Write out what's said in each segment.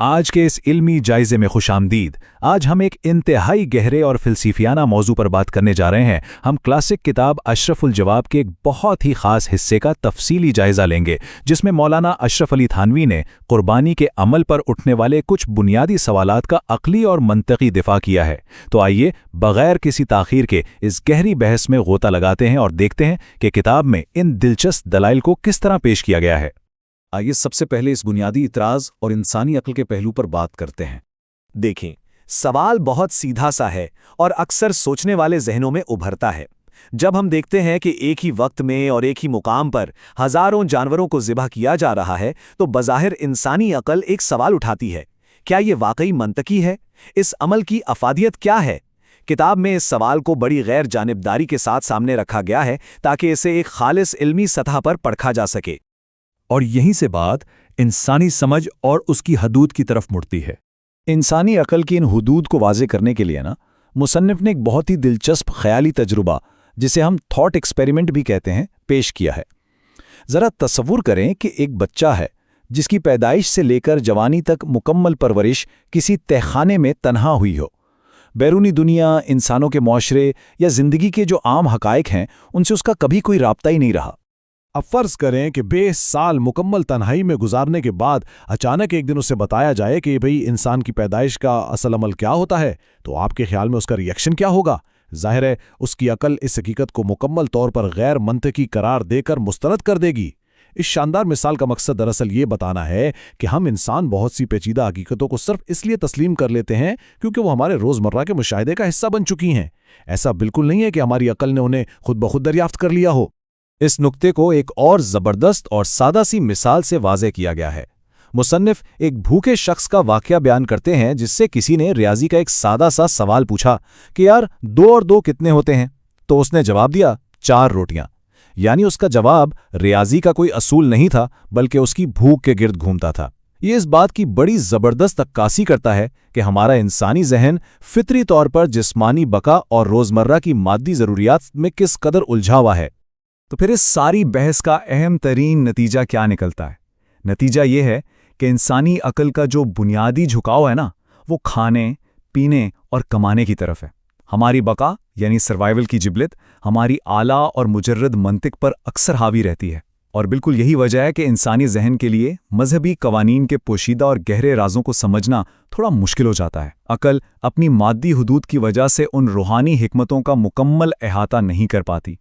آج کے اس علمی جائزے میں خوش آمدید۔ آج ہم ایک انتہائی گہرے اور فلسفیانہ موضوع پر بات کرنے جا رہے ہیں۔ ہم کلاسک کتاب اشرف الجواب کے ایک بہت ہی خاص حصے کا تفصیلی جائزہ لیں گے، جس میں مولانا اشرف علی تھانوی نے قربانی کے عمل پر اٹھنے والے کچھ بنیادی سوالات کا عقلی اور منطقی دفاع کیا ہے۔ تو آئیے بغیر کسی تاخیر کے اس گہری بحث میں غوطہ لگاتے ہیں اور دیکھتے ہیں کہ کتاب میں ان دلچسپ دلائل کو کس طرح پیش کیا گیا ہے۔ آئیے سب سے پہلے اس بنیادی اعتراض اور انسانی عقل کے پہلو پر بات کرتے ہیں۔ دیکھیں، سوال بہت سیدھا سا ہے اور اکثر سوچنے والے ذہنوں میں ابھرتا ہے۔ جب ہم دیکھتے ہیں کہ ایک ہی وقت میں اور ایک ہی مقام پر ہزاروں جانوروں کو ذبح کیا جا رہا ہے تو بظاہر انسانی عقل ایک سوال اٹھاتی ہے، کیا یہ واقعی منطقی ہے؟ اس عمل کی افادیت کیا ہے؟ کتاب میں اس سوال کو بڑی غیر جانبداری کے ساتھ سامنے رکھا گیا ہے تاکہ اسے ایک خالص علمی سطح پر پرکھا جا سکے۔ اور یہیں سے بات انسانی سمجھ اور اس کی حدود کی طرف مڑتی ہے۔ انسانی عقل کی ان حدود کو واضح کرنے کے لیے مصنف نے ایک بہت ہی دلچسپ خیالی تجربہ، جسے ہم تھاٹ ایکسپیریمنٹ بھی کہتے ہیں، پیش کیا ہے۔ ذرا تصور کریں کہ ایک بچہ ہے جس کی پیدائش سے لے کر جوانی تک مکمل پرورش کسی تہخانے میں تنہا ہوئی ہو۔ بیرونی دنیا، انسانوں کے معاشرے یا زندگی کے جو عام حقائق ہیں، ان سے اس کا کبھی کوئی رابطہ ہی نہیں رہا۔ اب فرض کریں کہ 20 سال مکمل تنہائی میں گزارنے کے بعد اچانک ایک دن اسے بتایا جائے کہ بھئی انسان کی پیدائش کا اصل عمل کیا ہوتا ہے، تو آپ کے خیال میں اس کا ری ایکشن کیا ہوگا؟ ظاہر ہے اس کی عقل اس حقیقت کو مکمل طور پر غیر منطقی قرار دے کر مسترد کر دے گی۔ اس شاندار مثال کا مقصد دراصل یہ بتانا ہے کہ ہم انسان بہت سی پیچیدہ حقیقتوں کو صرف اس لیے تسلیم کر لیتے ہیں کیونکہ وہ ہمارے روزمرہ کے مشاہدے کا حصہ بن چکی ہیں۔ ایسا بالکل نہیں ہے کہ ہماری عقل نے انہیں خود بخود دریافت کر لیا ہو۔ اس نقطے کو ایک اور زبردست اور سادہ سی مثال سے واضح کیا گیا ہے۔ مصنف ایک بھوکے شخص کا واقعہ بیان کرتے ہیں جس سے کسی نے ریاضی کا ایک سادہ سا سوال پوچھا کہ یار 2 اور 2 کتنے ہوتے ہیں؟ تو اس نے جواب دیا 4 روٹیاں۔ یعنی اس کا جواب ریاضی کا کوئی اصول نہیں تھا بلکہ اس کی بھوک کے گرد گھومتا تھا۔ یہ اس بات کی بڑی زبردست عکاسی کرتا ہے کہ ہمارا انسانی ذہن فطری طور پر جسمانی بقا اور روزمرہ کی مادی ضروریات میں کس قدر الجھا ہوا ہے۔ تو پھر اس ساری بحث کا اہم ترین نتیجہ کیا نکلتا ہے؟ نتیجہ یہ ہے کہ انسانی عقل کا جو بنیادی جھکاؤ ہے وہ کھانے، پینے اور کمانے کی طرف ہے۔ ہماری بقا یعنی سروائیول کی جبلت ہماری اعلیٰ اور مجرد منطق پر اکثر حاوی رہتی ہے، اور بالکل یہی وجہ ہے کہ انسانی ذہن کے لیے مذہبی قوانین کے پوشیدہ اور گہرے رازوں کو سمجھنا تھوڑا مشکل ہو جاتا ہے۔ عقل اپنی مادی حدود کی وجہ سے ان روحانی حکمتوں کا مکمل احاطہ نہیں کر پاتی۔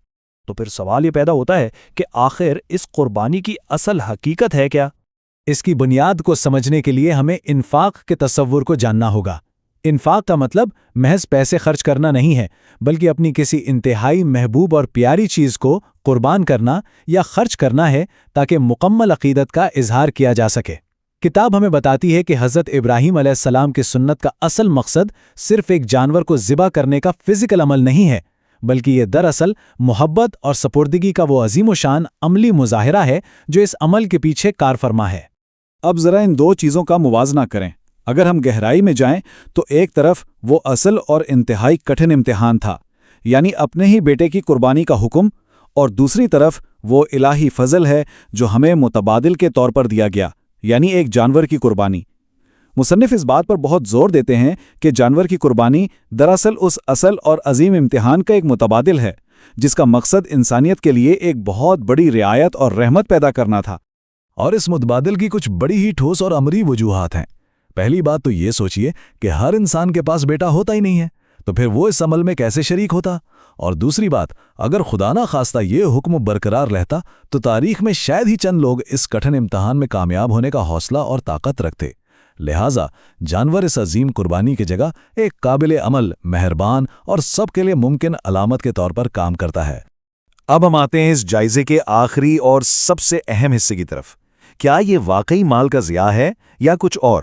تو پھر سوال یہ پیدا ہوتا ہے کہ آخر اس قربانی کی اصل حقیقت ہے کیا؟ اس کی بنیاد کو سمجھنے کے لیے ہمیں انفاق کے تصور کو جاننا ہوگا۔ انفاق کا مطلب محض پیسے خرچ کرنا نہیں ہے، بلکہ اپنی کسی انتہائی محبوب اور پیاری چیز کو قربان کرنا یا خرچ کرنا ہے تاکہ مکمل عقیدت کا اظہار کیا جا سکے۔ کتاب ہمیں بتاتی ہے کہ حضرت ابراہیم علیہ السلام کی سنت کا اصل مقصد صرف ایک جانور کو ذبح کرنے کا فزیکل عمل نہیں ہے، بلکہ یہ دراصل محبت اور سپردگی کا وہ عظیم و شان عملی مظاہرہ ہے جو اس عمل کے پیچھے کار فرما ہے۔ اب ذرا ان 2 چیزوں کا موازنہ کریں۔ اگر ہم گہرائی میں جائیں تو ایک طرف وہ اصل اور انتہائی کٹھن امتحان تھا، یعنی اپنے ہی بیٹے کی قربانی کا حکم، اور دوسری طرف وہ الہی فضل ہے جو ہمیں متبادل کے طور پر دیا گیا، یعنی ایک جانور کی قربانی۔ مصنف اس بات پر بہت زور دیتے ہیں کہ جانور کی قربانی دراصل اس اصل اور عظیم امتحان کا ایک متبادل ہے جس کا مقصد انسانیت کے لیے ایک بہت بڑی رعایت اور رحمت پیدا کرنا تھا۔ اور اس متبادل کی کچھ بڑی ہی ٹھوس اور عملی وجوہات ہیں۔ پہلی بات تو یہ سوچئے کہ ہر انسان کے پاس بیٹا ہوتا ہی نہیں ہے، تو پھر وہ اس عمل میں کیسے شریک ہوتا؟ اور دوسری بات، اگر خدا نہ خواستہ یہ حکم برقرار رہتا تو تاریخ میں شاید ہی چند لوگ اس کٹھن امتحان میں کامیاب ہونے کا حوصلہ اور طاقت رکھتے۔ لہٰذا جانور اس عظیم قربانی کی جگہ ایک قابل عمل، مہربان اور سب کے لیے ممکن علامت کے طور پر کام کرتا ہے۔ اب ہم آتے ہیں اس جائزے کے آخری اور سب سے اہم حصے کی طرف۔ کیا یہ واقعی مال کا ضیاع ہے یا کچھ اور؟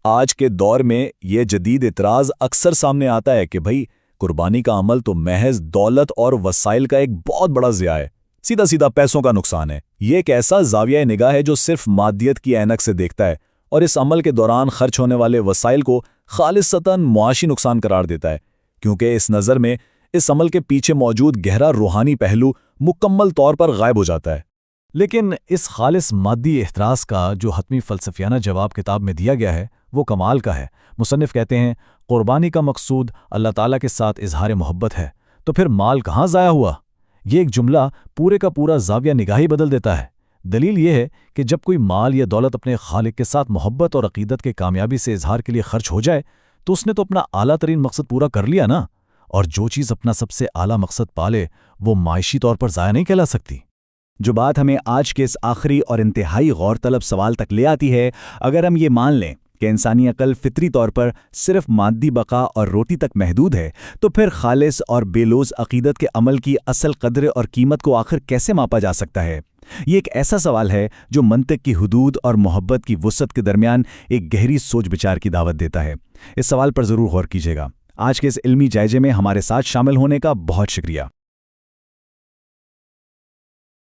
آج کے دور میں یہ جدید اعتراض اکثر سامنے آتا ہے کہ بھئی قربانی کا عمل تو محض دولت اور وسائل کا ایک بہت بڑا ضیاع ہے، سیدھا سیدھا پیسوں کا نقصان ہے۔ یہ ایک ایسا زاویہ نگاہ ہے جو صرف مادیت کی عینک سے دیکھتا ہے اور اس عمل کے دوران خرچ ہونے والے وسائل کو خالصتاً معاشی نقصان قرار دیتا ہے، کیونکہ اس نظر میں اس عمل کے پیچھے موجود گہرا روحانی پہلو مکمل طور پر غائب ہو جاتا ہے۔ لیکن اس خالص مادی احتراز کا جو حتمی فلسفیانہ جواب کتاب میں دیا گیا ہے وہ کمال کا ہے۔ مصنف کہتے ہیں قربانی کا مقصود اللہ تعالیٰ کے ساتھ اظہار محبت ہے، تو پھر مال کہاں ضائع ہوا؟ یہ ایک جملہ پورے کا پورا زاویہ نگاہی بدل دیتا ہے۔ دلیل یہ ہے کہ جب کوئی مال یا دولت اپنے خالق کے ساتھ محبت اور عقیدت کے کامیابی سے اظہار کے لیے خرچ ہو جائے تو اس نے تو اپنا اعلیٰ ترین مقصد پورا کر لیا نا، اور جو چیز اپنا سب سے اعلیٰ مقصد پالے وہ معاشی طور پر ضائع نہیں کہلا سکتی۔ جو بات ہمیں آج کے اس آخری اور انتہائی غور طلب سوال تک لے آتی ہے، اگر ہم یہ مان لیں کہ انسانی عقل فطری طور پر صرف مادی بقا اور روٹی تک محدود ہے، تو پھر خالص اور بے لوز عقیدت کے عمل کی اصل قدر اور قیمت کو آخر کیسے ماپا جا سکتا ہے؟ یہ ایک ایسا سوال ہے جو منطق کی حدود اور محبت کی وسعت کے درمیان ایک گہری سوچ بچار کی دعوت دیتا ہے۔ اس سوال پر ضرور غور کیجیے گا۔ آج کے اس علمی جائزے میں ہمارے ساتھ شامل ہونے کا بہت شکریہ۔